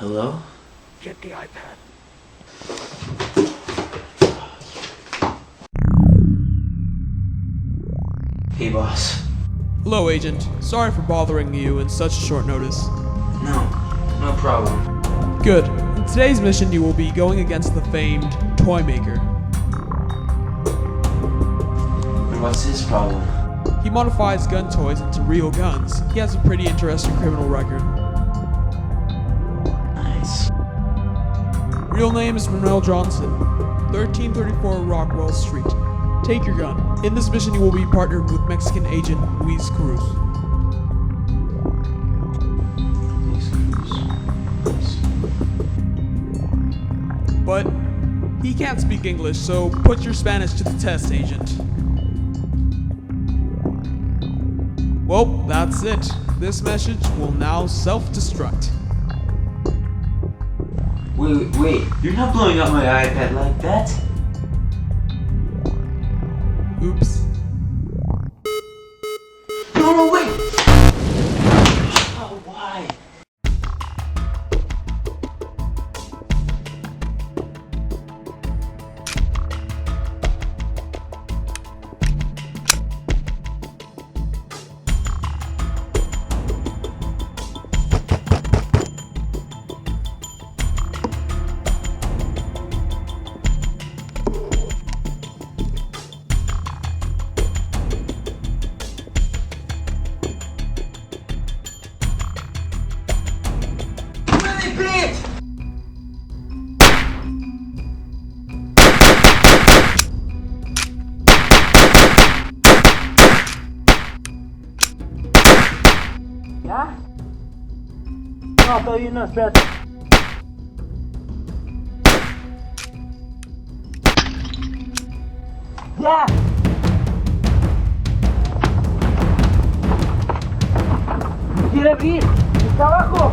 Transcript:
Hello? Get the iPad. Hey, boss. Hello, Agent. Sorry for bothering you in such short notice. No problem. Good. In today's mission, you will be going against the famed Toy Maker. And what's his problem? He modifies gun toys into real guns. He has a pretty interesting criminal record. Nice. Real name is Manuel Johnson, 1334 Rockwell Street. Take your gun. In this mission, you will be partnered with Mexican agent Lusi Cruz. But he can't speak English, so put your Spanish to the test, Agent. Well, that's it. This message will now self-destruct. Wait, you're not blowing up my iPad like that? Oops. No, wait! Oh, why? ¿Ya? No, todavía no, espérate. ¡Ya! ¡Quiere abrir! ¡Está abajo!